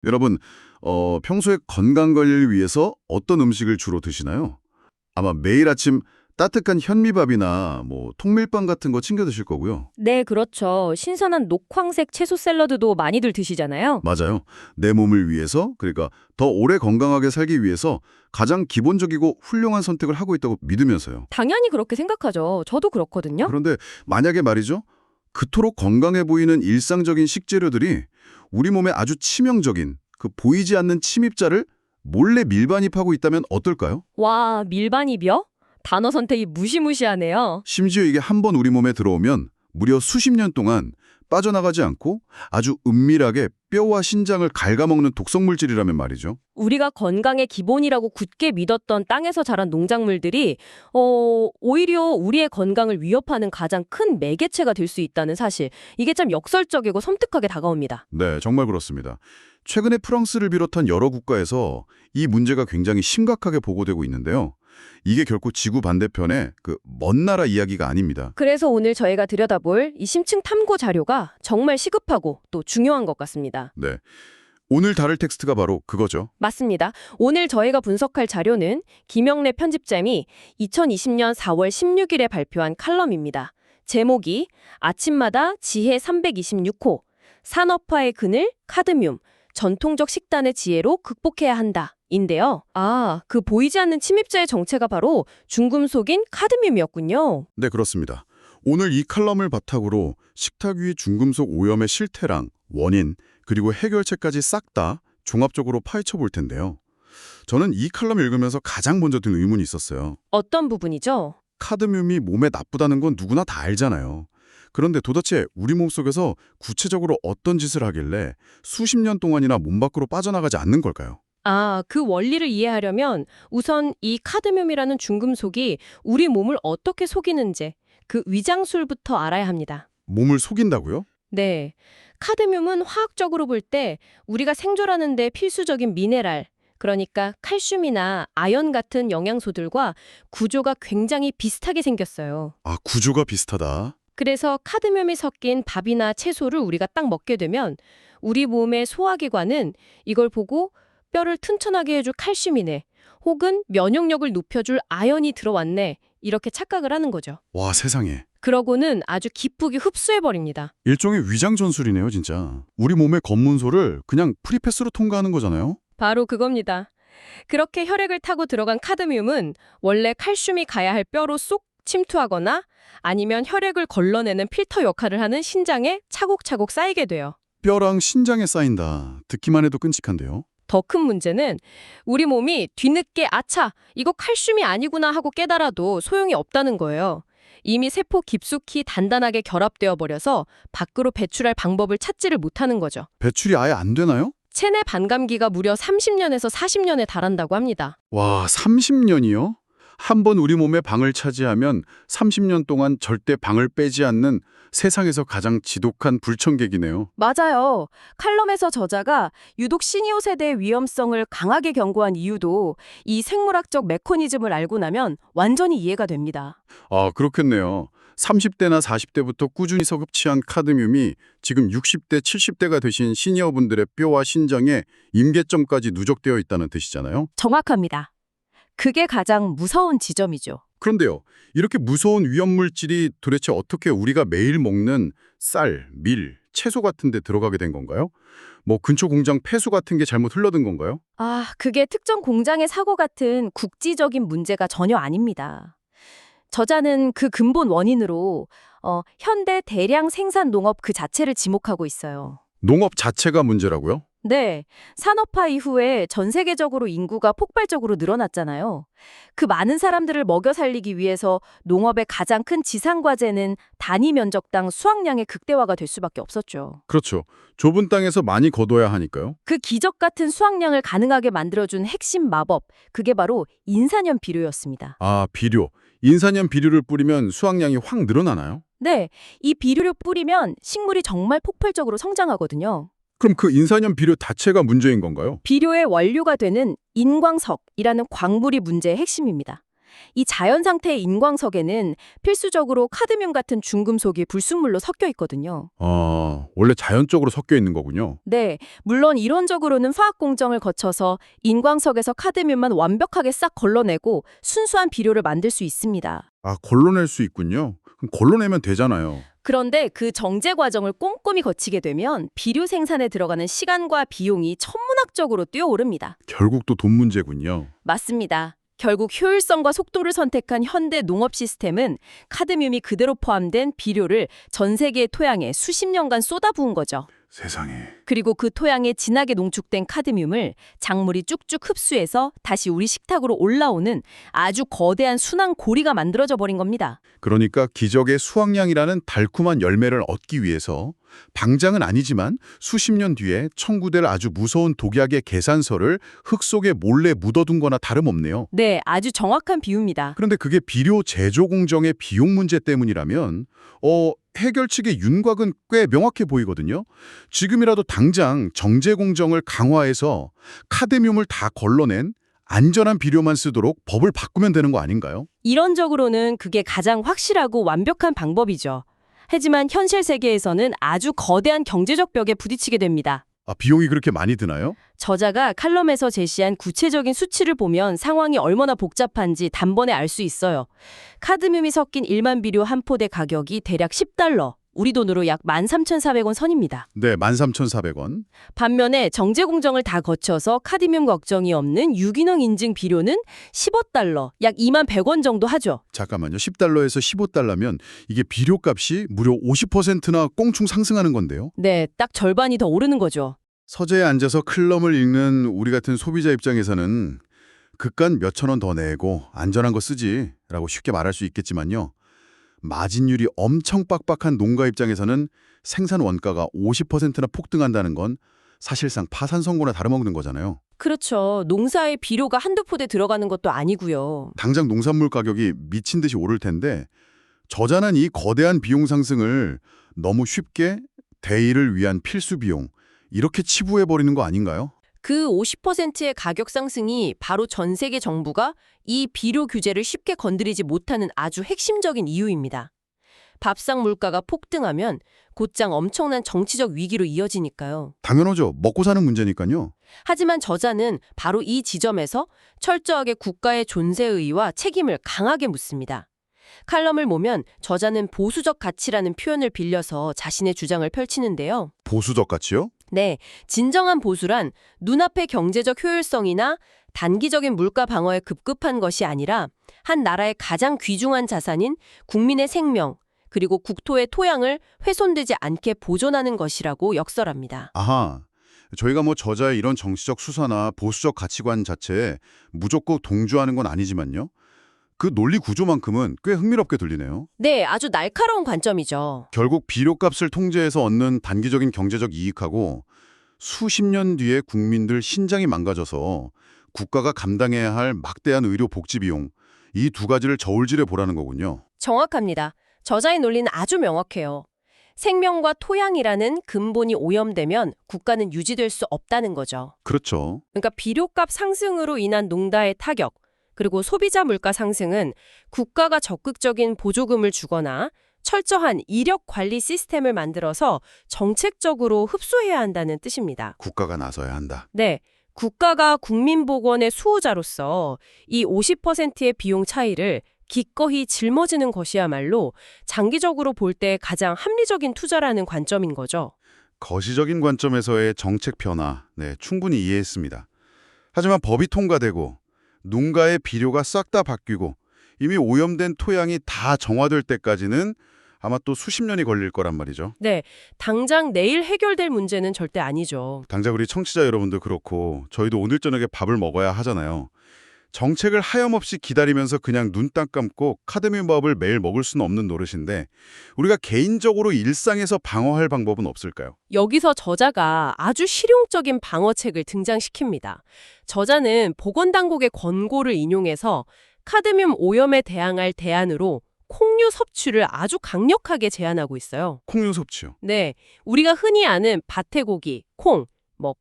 여러분, 평소에 건강 관리를 위해서 어떤 음식을 주로 드시나요? 아마 매일 아침 따뜻한 현미밥이나 통밀빵 같은 거 챙겨 드실 거고요. 네, 그렇죠. 신선한 녹황색 채소 샐러드도 많이들 드시잖아요. 맞아요. 내 몸을 위해서, 그러니까 더 오래 건강하게 살기 위해서 가장 기본적이고 훌륭한 선택을 하고 있다고 믿으면서요. 당연히 그렇게 생각하죠. 저도 그렇거든요. 그런데 만약에 말이죠. 그토록 건강해 보이는 일상적인 식재료들이 우리 몸에 아주 치명적인 보이지 않는 침입자를 몰래 밀반입하고 있다면 어떨까요? 와, 밀반입이요? 단어 선택이 무시무시하네요. 심지어 이게 한 번 우리 몸에 들어오면 무려 수십 년 동안 빠져나가지 않고 아주 은밀하게 뼈와 신장을 갉아먹는 독성물질이라면 말이죠. 우리가 건강의 기본이라고 굳게 믿었던 땅에서 자란 농작물들이 오히려 우리의 건강을 위협하는 가장 큰 매개체가 될 수 있다는 사실. 이게 참 역설적이고 섬뜩하게 다가옵니다. 네, 정말 그렇습니다. 최근에 프랑스를 비롯한 여러 국가에서 이 문제가 굉장히 심각하게 보고되고 있는데요. 이게 결코 지구 반대편의 먼 나라 이야기가 아닙니다. 그래서 오늘 저희가 들여다볼 이 심층 탐구 자료가 정말 시급하고 또 중요한 것 같습니다. 네. 오늘 다룰 텍스트가 바로 그거죠. 맞습니다. 오늘 저희가 분석할 자료는 김영래 편집장이 2020년 4월 16일에 발표한 칼럼입니다. 제목이 아침마다 지혜 326호 산업화의 그늘 카드뮴 전통적 식단의 지혜로 극복해야 한다. 인데요. 그 보이지 않는 침입자의 정체가 바로 중금속인 카드뮴이었군요. 네, 그렇습니다. 오늘 이 칼럼을 바탕으로 식탁 위 중금속 오염의 실태랑 원인, 그리고 해결책까지 싹 다 종합적으로 파헤쳐 볼 텐데요. 저는 이 칼럼 읽으면서 가장 먼저 든 의문이 있었어요. 어떤 부분이죠? 카드뮴이 몸에 나쁘다는 건 누구나 다 알잖아요. 그런데 도대체 우리 몸속에서 구체적으로 어떤 짓을 하길래 수십 년 동안이나 몸 밖으로 빠져나가지 않는 걸까요? 그 원리를 이해하려면 우선 이 카드뮴이라는 중금속이 우리 몸을 어떻게 속이는지 그 위장술부터 알아야 합니다. 몸을 속인다고요? 네. 카드뮴은 화학적으로 볼 때 우리가 생존하는 데 필수적인 미네랄, 그러니까 칼슘이나 아연 같은 영양소들과 구조가 굉장히 비슷하게 생겼어요. 아, 구조가 비슷하다. 그래서 카드뮴이 섞인 밥이나 채소를 우리가 딱 먹게 되면 우리 몸의 소화기관은 이걸 보고 뼈를 튼튼하게 해줄 칼슘이네, 혹은 면역력을 높여줄 아연이 들어왔네, 이렇게 착각을 하는 거죠. 와, 세상에. 그러고는 아주 기쁘게 흡수해버립니다. 일종의 위장 전술이네요, 진짜. 우리 몸의 검문소를 그냥 프리패스로 통과하는 거잖아요. 바로 그겁니다. 그렇게 혈액을 타고 들어간 카드뮴은 원래 칼슘이 가야 할 뼈로 쏙 침투하거나 아니면 혈액을 걸러내는 필터 역할을 하는 신장에 차곡차곡 쌓이게 돼요. 뼈랑 신장에 쌓인다. 듣기만 해도 끔찍한데요. 더 큰 문제는 우리 몸이 뒤늦게 아차, 이거 칼슘이 아니구나 하고 깨달아도 소용이 없다는 거예요. 이미 세포 깊숙이 단단하게 결합되어 버려서 밖으로 배출할 방법을 찾지를 못하는 거죠. 배출이 아예 안 되나요? 체내 반감기가 무려 30년에서 40년에 달한다고 합니다. 와, 30년이요? 한 번 우리 몸의 방을 차지하면 30년 동안 절대 방을 빼지 않는 세상에서 가장 지독한 불청객이네요. 맞아요. 칼럼에서 저자가 유독 시니어 세대의 위험성을 강하게 경고한 이유도 이 생물학적 메커니즘을 알고 나면 완전히 이해가 됩니다. 아, 그렇겠네요. 30대나 40대부터 꾸준히 섭취한 카드뮴이 지금 60대, 70대가 되신 시니어분들의 뼈와 신장에 임계점까지 누적되어 있다는 뜻이잖아요. 정확합니다. 그게 가장 무서운 지점이죠. 그런데요, 이렇게 무서운 위험물질이 도대체 어떻게 우리가 매일 먹는 쌀, 밀, 채소 같은 데 들어가게 된 건가요? 근처 공장 폐수 같은 게 잘못 흘러든 건가요? 그게 특정 공장의 사고 같은 국지적인 문제가 전혀 아닙니다. 저자는 그 근본 원인으로 현대 대량 생산 농업 그 자체를 지목하고 있어요. 농업 자체가 문제라고요? 네, 산업화 이후에 전 세계적으로 인구가 폭발적으로 늘어났잖아요. 그 많은 사람들을 먹여 살리기 위해서 농업의 가장 큰 지상과제는 단위 면적당 수확량의 극대화가 될 수밖에 없었죠. 그렇죠. 좁은 땅에서 많이 거둬야 하니까요. 그 기적 같은 수확량을 가능하게 만들어준 핵심 마법, 그게 바로 인산염 비료였습니다. 아, 비료. 인산염 비료를 뿌리면 수확량이 확 늘어나나요? 네, 이 비료를 뿌리면 식물이 정말 폭발적으로 성장하거든요. 그럼 그 인산염 비료 자체가 문제인 건가요? 비료의 원료가 되는 인광석이라는 광물이 문제의 핵심입니다. 이 자연 상태의 인광석에는 필수적으로 카드뮴 같은 중금속이 불순물로 섞여 있거든요. 원래 자연적으로 섞여 있는 거군요. 네, 물론 이론적으로는 화학 공정을 거쳐서 인광석에서 카드뮴만 완벽하게 싹 걸러내고 순수한 비료를 만들 수 있습니다. 아, 걸러낼 수 있군요. 그럼 걸러내면 되잖아요. 그런데 그 정제 과정을 꼼꼼히 거치게 되면 비료 생산에 들어가는 시간과 비용이 천문학적으로 뛰어오릅니다. 결국 또 돈 문제군요. 맞습니다. 결국 효율성과 속도를 선택한 현대 농업 시스템은 카드뮴이 그대로 포함된 비료를 전 세계의 토양에 수십 년간 쏟아부은 거죠. 세상에. 그리고 그 토양에 진하게 농축된 카드뮴을 작물이 쭉쭉 흡수해서 다시 우리 식탁으로 올라오는 아주 거대한 순환 고리가 만들어져 버린 겁니다. 그러니까 기적의 수확량이라는 달콤한 열매를 얻기 위해서 방장은 아니지만 수십 년 뒤에 청구될 아주 무서운 독약의 계산서를 흙 속에 몰래 묻어둔 거나 다름없네요. 네, 아주 정확한 비유입니다. 그런데 그게 비료 제조 공정의 비용 문제 때문이라면 해결책의 윤곽은 꽤 명확해 보이거든요. 지금이라도 당장 정제 공정을 강화해서 카드뮴을 다 걸러낸 안전한 비료만 쓰도록 법을 바꾸면 되는 거 아닌가요? 이론적으로는 그게 가장 확실하고 완벽한 방법이죠. 하지만 현실 세계에서는 아주 거대한 경제적 벽에 부딪히게 됩니다. 아, 비용이 그렇게 많이 드나요? 저자가 칼럼에서 제시한 구체적인 수치를 보면 상황이 얼마나 복잡한지 단번에 알 수 있어요. 카드뮴이 섞인 일반 비료 한 포대 가격이 대략 $10, 우리 돈으로 약 13,400원 선입니다. 네, 13,400원. 반면에 정제 공정을 다 거쳐서 카드뮴 걱정이 없는 유기농 인증 비료는 $15, 약 21,100원 정도 하죠. 잠깐만요. $10에서 $15면 이게 비료값이 무려 50%나 꽁충 상승하는 건데요. 네, 딱 절반이 더 오르는 거죠. 서재에 앉아서 클럼을 읽는 우리 같은 소비자 입장에서는 그깟 몇천 원 더 내고 안전한 거 쓰지라고 쉽게 말할 수 있겠지만요. 마진율이 엄청 빡빡한 농가 입장에서는 생산 원가가 50%나 폭등한다는 건 사실상 파산 선고나 다름없는 거잖아요. 그렇죠. 농사에 비료가 한두 포대 들어가는 것도 아니고요. 당장 농산물 가격이 미친 듯이 오를 텐데 저자는 이 거대한 비용 상승을 너무 쉽게 대의를 위한 필수 비용 이렇게 치부해버리는 거 아닌가요? 그 50%의 가격 상승이 바로 전 세계 정부가 이 비료 규제를 쉽게 건드리지 못하는 아주 핵심적인 이유입니다. 밥상 물가가 폭등하면 곧장 엄청난 정치적 위기로 이어지니까요. 당연하죠. 먹고 사는 문제니까요. 하지만 저자는 바로 이 지점에서 철저하게 국가의 존재의의와 책임을 강하게 묻습니다. 칼럼을 보면 저자는 보수적 가치라는 표현을 빌려서 자신의 주장을 펼치는데요. 보수적 가치요? 네, 진정한 보수란 눈앞의 경제적 효율성이나 단기적인 물가 방어에 급급한 것이 아니라 한 나라의 가장 귀중한 자산인 국민의 생명, 그리고 국토의 토양을 훼손되지 않게 보존하는 것이라고 역설합니다. 아하. 저희가 저자의 이런 정치적 수사나 보수적 가치관 자체에 무조건 동조하는 건 아니지만요. 그 논리 구조만큼은 꽤 흥미롭게 들리네요. 네, 아주 날카로운 관점이죠. 결국 비료값을 통제해서 얻는 단기적인 경제적 이익하고 수십 년 뒤에 국민들 신장이 망가져서 국가가 감당해야 할 막대한 의료 복지 비용, 이 두 가지를 저울질해 보라는 거군요. 정확합니다. 저자의 논리는 아주 명확해요. 생명과 토양이라는 근본이 오염되면 국가는 유지될 수 없다는 거죠. 그렇죠. 그러니까 비료값 상승으로 인한 농가의 타격, 그리고 소비자 물가 상승은 국가가 적극적인 보조금을 주거나 철저한 이력 관리 시스템을 만들어서 정책적으로 흡수해야 한다는 뜻입니다. 국가가 나서야 한다. 네, 국가가 국민보건의 수호자로서 이 50%의 비용 차이를 기꺼이 짊어지는 것이야말로 장기적으로 볼 때 가장 합리적인 투자라는 관점인 거죠. 거시적인 관점에서의 정책 변화, 충분히 이해했습니다. 하지만 법이 통과되고 농가의 비료가 싹 다 바뀌고 이미 오염된 토양이 다 정화될 때까지는 아마 또 수십 년이 걸릴 거란 말이죠. 네, 당장 내일 해결될 문제는 절대 아니죠. 당장 우리 청취자 여러분도 그렇고 저희도 오늘 저녁에 밥을 먹어야 하잖아요. 정책을 하염없이 기다리면서 그냥 눈 딱 감고 카드뮴밥을 매일 먹을 수는 없는 노릇인데 우리가 개인적으로 일상에서 방어할 방법은 없을까요? 여기서 저자가 아주 실용적인 방어책을 등장시킵니다. 저자는 보건당국의 권고를 인용해서 카드뮴 오염에 대항할 대안으로 콩류 섭취를 아주 강력하게 제한하고 있어요. 콩류 섭취요. 네, 우리가 흔히 아는 밭의 고기, 콩,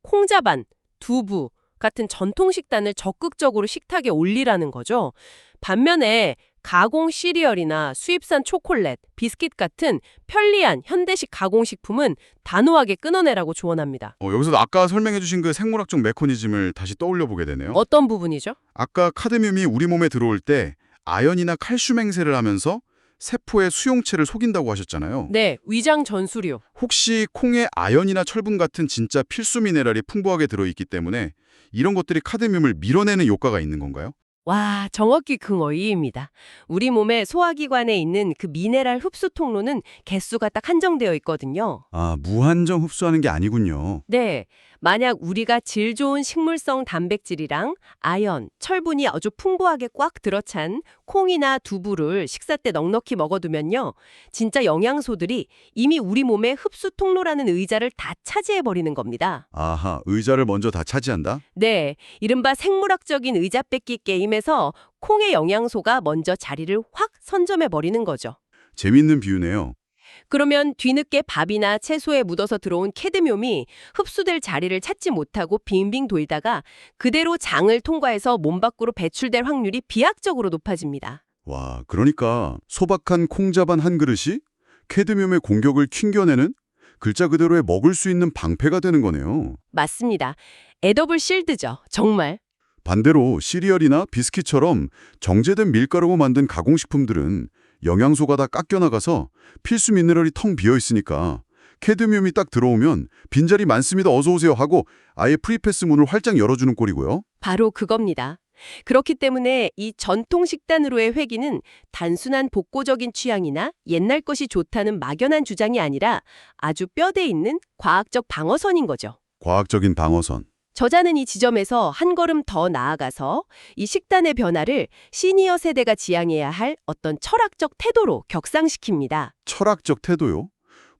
콩자반, 두부, 같은 전통 식단을 적극적으로 식탁에 올리라는 거죠. 반면에 가공 시리얼이나 수입산 초콜릿, 비스킷 같은 편리한 현대식 가공식품은 단호하게 끊어내라고 조언합니다. 여기서 아까 설명해 주신 그 생물학적 메커니즘을 다시 떠올려 보게 되네요. 어떤 부분이죠? 아까 카드뮴이 우리 몸에 들어올 때 아연이나 칼슘 행세를 하면서 세포의 수용체를 속인다고 하셨잖아요. 네, 위장 전수류. 혹시 콩에 아연이나 철분 같은 진짜 필수 미네랄이 풍부하게 들어있기 때문에 이런 것들이 카드뮴을 밀어내는 효과가 있는 건가요? 와, 정확히 긍어이입니다. 우리 몸의 소화기관에 있는 그 미네랄 흡수 통로는 개수가 딱 한정되어 있거든요. 아, 무한정 흡수하는 게 아니군요. 네, 만약 우리가 질 좋은 식물성 단백질이랑 아연, 철분이 아주 풍부하게 꽉 들어찬 콩이나 두부를 식사 때 넉넉히 먹어두면요. 진짜 영양소들이 이미 우리 몸의 흡수 통로라는 의자를 다 차지해버리는 겁니다. 아하, 의자를 먼저 다 차지한다? 네, 이른바 생물학적인 의자 뺏기 게임에서 콩의 영양소가 먼저 자리를 확 선점해버리는 거죠. 재밌는 비유네요. 그러면 뒤늦게 밥이나 채소에 묻어서 들어온 캐드뮴이 흡수될 자리를 찾지 못하고 빙빙 돌다가 그대로 장을 통과해서 몸 밖으로 배출될 확률이 비약적으로 높아집니다. 와, 그러니까 소박한 콩자반 한 그릇이 캐드뮴의 공격을 튕겨내는 글자 그대로의 먹을 수 있는 방패가 되는 거네요. 맞습니다. 에더블 실드죠. 정말. 반대로 시리얼이나 비스킷처럼 정제된 밀가루로 만든 가공식품들은 영양소가 다 깎여나가서 필수 미네랄이 텅 비어 있으니까 캐드뮴이 딱 들어오면 빈자리 많습니다. 어서 오세요 하고 아예 프리패스 문을 활짝 열어주는 꼴이고요. 바로 그겁니다. 그렇기 때문에 이 전통 식단으로의 회귀는 단순한 복고적인 취향이나 옛날 것이 좋다는 막연한 주장이 아니라 아주 뼈대 있는 과학적 방어선인 거죠. 과학적인 방어선. 저자는 이 지점에서 한 걸음 더 나아가서 이 식단의 변화를 시니어 세대가 지향해야 할 어떤 철학적 태도로 격상시킵니다. 철학적 태도요?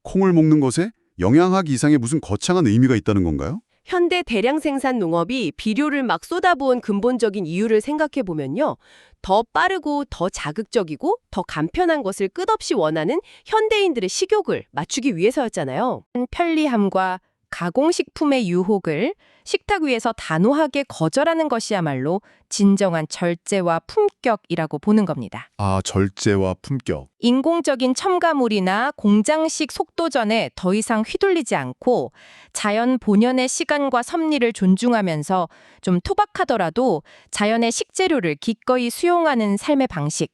콩을 먹는 것에 영양학 이상의 무슨 거창한 의미가 있다는 건가요? 현대 대량 생산 농업이 비료를 막 쏟아부은 근본적인 이유를 생각해 보면요. 더 빠르고 더 자극적이고 더 간편한 것을 끝없이 원하는 현대인들의 식욕을 맞추기 위해서였잖아요. 편리함과 가공식품의 유혹을 식탁 위에서 단호하게 거절하는 것이야말로 진정한 절제와 품격이라고 보는 겁니다. 아, 절제와 품격. 인공적인 첨가물이나 공장식 속도전에 더 이상 휘둘리지 않고 자연 본연의 시간과 섭리를 존중하면서 좀 투박하더라도 자연의 식재료를 기꺼이 수용하는 삶의 방식.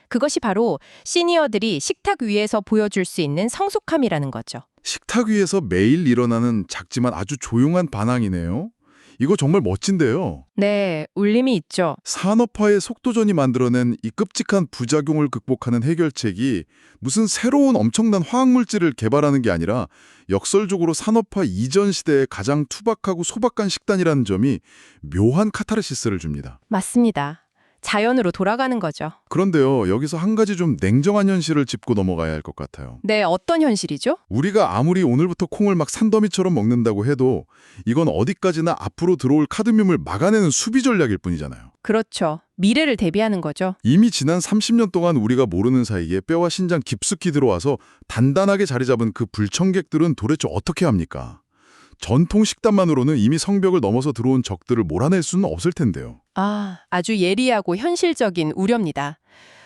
그것이 바로 시니어들이 식탁 위에서 보여줄 수 있는 성숙함이라는 거죠. 식탁 위에서 매일 일어나는 작지만 아주 조용한 반항이네요. 이거 정말 멋진데요. 네, 울림이 있죠. 산업화의 속도전이 만들어낸 이 끔찍한 부작용을 극복하는 해결책이 무슨 새로운 엄청난 화학물질을 개발하는 게 아니라 역설적으로 산업화 이전 시대의 가장 투박하고 소박한 식단이라는 점이 묘한 카타르시스를 줍니다. 맞습니다. 자연으로 돌아가는 거죠. 그런데요, 여기서 한 가지 좀 냉정한 현실을 짚고 넘어가야 할 것 같아요. 네, 어떤 현실이죠? 우리가 아무리 오늘부터 콩을 막 산더미처럼 먹는다고 해도 이건 어디까지나 앞으로 들어올 카드뮴을 막아내는 수비 전략일 뿐이잖아요. 그렇죠. 미래를 대비하는 거죠. 이미 지난 30년 동안 우리가 모르는 사이에 뼈와 신장 깊숙이 들어와서 단단하게 자리 잡은 그 불청객들은 도대체 어떻게 합니까? 전통 식단만으로는 이미 성벽을 넘어서 들어온 적들을 몰아낼 수는 없을 텐데요. 아주 예리하고 현실적인 우려입니다.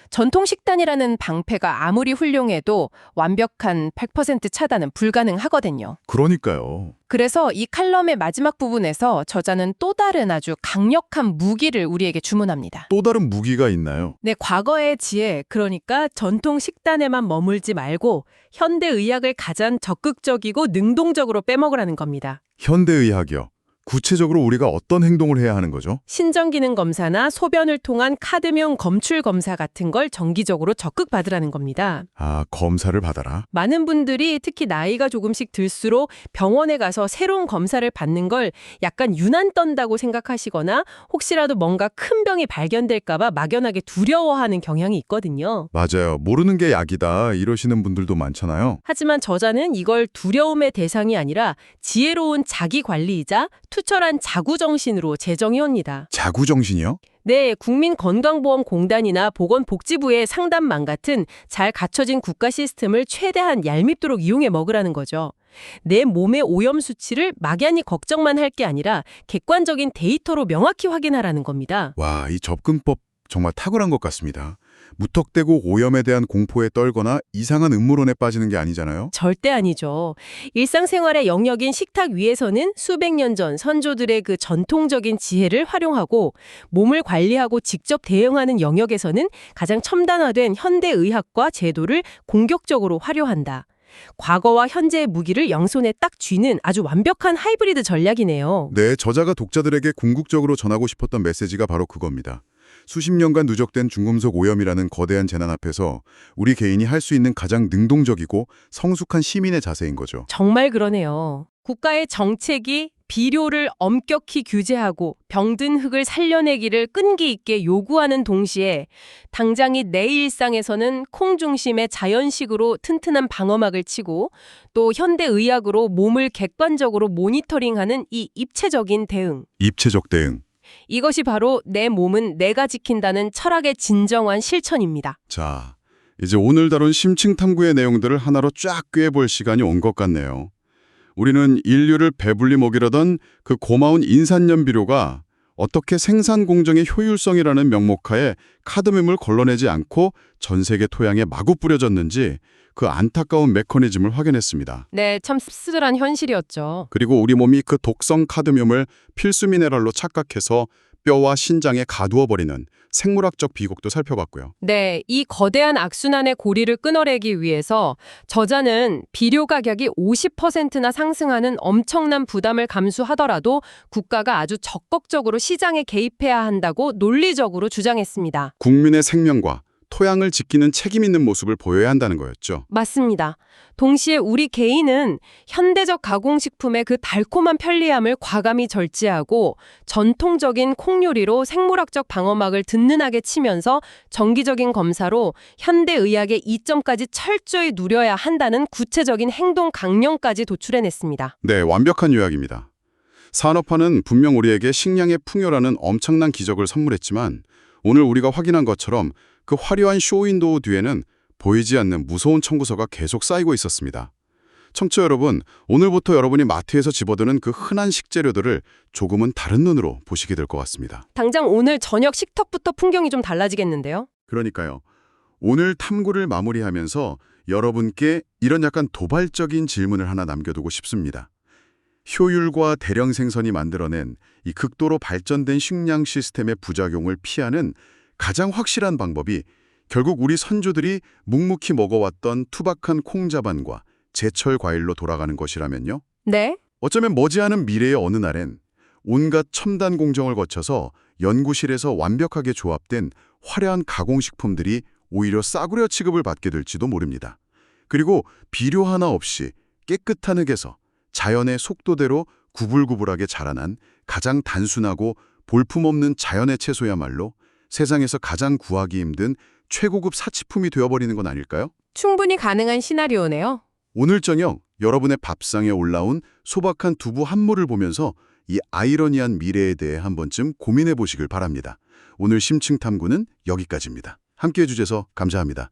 전통 식단이라는 방패가 아무리 훌륭해도 완벽한 100% 차단은 불가능하거든요. 그러니까요. 그래서 이 칼럼의 마지막 부분에서 저자는 또 다른 아주 강력한 무기를 우리에게 주문합니다. 또 다른 무기가 있나요? 네, 과거의 지혜, 그러니까 전통 식단에만 머물지 말고 현대의학을 가장 적극적이고 능동적으로 빼먹으라는 겁니다. 현대의학이요. 구체적으로 우리가 어떤 행동을 해야 하는 거죠? 신전기능 검사나 소변을 통한 카드뮴 검출 검사 같은 걸 정기적으로 적극 받으라는 겁니다. 아, 검사를 받아라. 많은 분들이 특히 나이가 조금씩 들수록 병원에 가서 새로운 검사를 받는 걸 약간 유난 떤다고 생각하시거나 혹시라도 뭔가 큰 병이 발견될까 봐 막연하게 두려워하는 경향이 있거든요. 맞아요. 모르는 게 약이다 이러시는 분들도 많잖아요. 하지만 저자는 이걸 두려움의 대상이 아니라 지혜로운 자기관리이자 투철한 자구정신으로 제정해옵니다. 자구정신이요? 네, 국민건강보험공단이나 보건복지부의 상담망 같은 잘 갖춰진 국가 시스템을 최대한 얄밉도록 이용해 먹으라는 거죠. 내 몸의 오염 수치를 막연히 걱정만 할 게 아니라 객관적인 데이터로 명확히 확인하라는 겁니다. 와, 이 접근법 정말 탁월한 것 같습니다. 무턱대고 오염에 대한 공포에 떨거나 이상한 음모론에 빠지는 게 아니잖아요. 절대 아니죠. 일상생활의 영역인 식탁 위에서는 수백 년 전 선조들의 그 전통적인 지혜를 활용하고 몸을 관리하고 직접 대응하는 영역에서는 가장 첨단화된 현대의학과 제도를 공격적으로 활용한다. 과거와 현재의 무기를 양손에 딱 쥐는 아주 완벽한 하이브리드 전략이네요. 네, 저자가 독자들에게 궁극적으로 전하고 싶었던 메시지가 바로 그겁니다. 수십 년간 누적된 중금속 오염이라는 거대한 재난 앞에서 우리 개인이 할 수 있는 가장 능동적이고 성숙한 시민의 자세인 거죠. 정말 그러네요. 국가의 정책이 비료를 엄격히 규제하고 병든 흙을 살려내기를 끈기 있게 요구하는 동시에 당장이 내 일상에서는 콩 중심의 자연식으로 튼튼한 방어막을 치고 또 현대의학으로 몸을 객관적으로 모니터링하는 이 입체적인 대응. 입체적 대응. 이것이 바로 내 몸은 내가 지킨다는 철학의 진정한 실천입니다. 자, 이제 오늘 다룬 심층 탐구의 내용들을 하나로 쫙 꿰볼 시간이 온 것 같네요. 우리는 인류를 배불리 먹이려던 그 고마운 인산염 비료가 어떻게 생산 공정의 효율성이라는 명목하에 카드뮴을 걸러내지 않고 전 세계 토양에 마구 뿌려졌는지 그 안타까운 메커니즘을 확인했습니다. 네, 참 씁쓸한 현실이었죠. 그리고 우리 몸이 그 독성 카드뮴을 필수 미네랄로 착각해서 뼈와 신장에 가두어버리는 생물학적 비극도 살펴봤고요. 네, 이 거대한 악순환의 고리를 끊어내기 위해서 저자는 비료 가격이 50%나 상승하는 엄청난 부담을 감수하더라도 국가가 아주 적극적으로 시장에 개입해야 한다고 논리적으로 주장했습니다. 국민의 생명과 토양을 지키는 책임 있는 모습을 보여야 한다는 거였죠. 맞습니다. 동시에 우리 개인은 현대적 가공식품의 그 달콤한 편리함을 과감히 절제하고 전통적인 콩요리로 생물학적 방어막을 든든하게 치면서 정기적인 검사로 현대의학의 이점까지 철저히 누려야 한다는 구체적인 행동 강령까지 도출해냈습니다. 네, 완벽한 요약입니다. 산업화는 분명 우리에게 식량의 풍요라는 엄청난 기적을 선물했지만 오늘 우리가 확인한 것처럼 그 화려한 쇼윈도우 뒤에는 보이지 않는 무서운 청구서가 계속 쌓이고 있었습니다. 청취자 여러분, 오늘부터 여러분이 마트에서 집어드는 그 흔한 식재료들을 조금은 다른 눈으로 보시게 될 것 같습니다. 당장 오늘 저녁 식탁부터 풍경이 좀 달라지겠는데요? 그러니까요. 오늘 탐구를 마무리하면서 여러분께 이런 약간 도발적인 질문을 하나 남겨두고 싶습니다. 효율과 대량 생산이 만들어낸 이 극도로 발전된 식량 시스템의 부작용을 피하는 가장 확실한 방법이 결국 우리 선조들이 묵묵히 먹어왔던 투박한 콩자반과 제철 과일로 돌아가는 것이라면요? 네. 어쩌면 머지않은 미래의 어느 날엔 온갖 첨단 공정을 거쳐서 연구실에서 완벽하게 조합된 화려한 가공식품들이 오히려 싸구려 취급을 받게 될지도 모릅니다. 그리고 비료 하나 없이 깨끗한 흙에서 자연의 속도대로 구불구불하게 자라난 가장 단순하고 볼품없는 자연의 채소야말로 세상에서 가장 구하기 힘든 최고급 사치품이 되어버리는 건 아닐까요? 충분히 가능한 시나리오네요. 오늘 저녁 여러분의 밥상에 올라온 소박한 두부 한 모를 보면서 이 아이러니한 미래에 대해 한 번쯤 고민해 보시길 바랍니다. 오늘 심층 탐구는 여기까지입니다. 함께해 주셔서 감사합니다.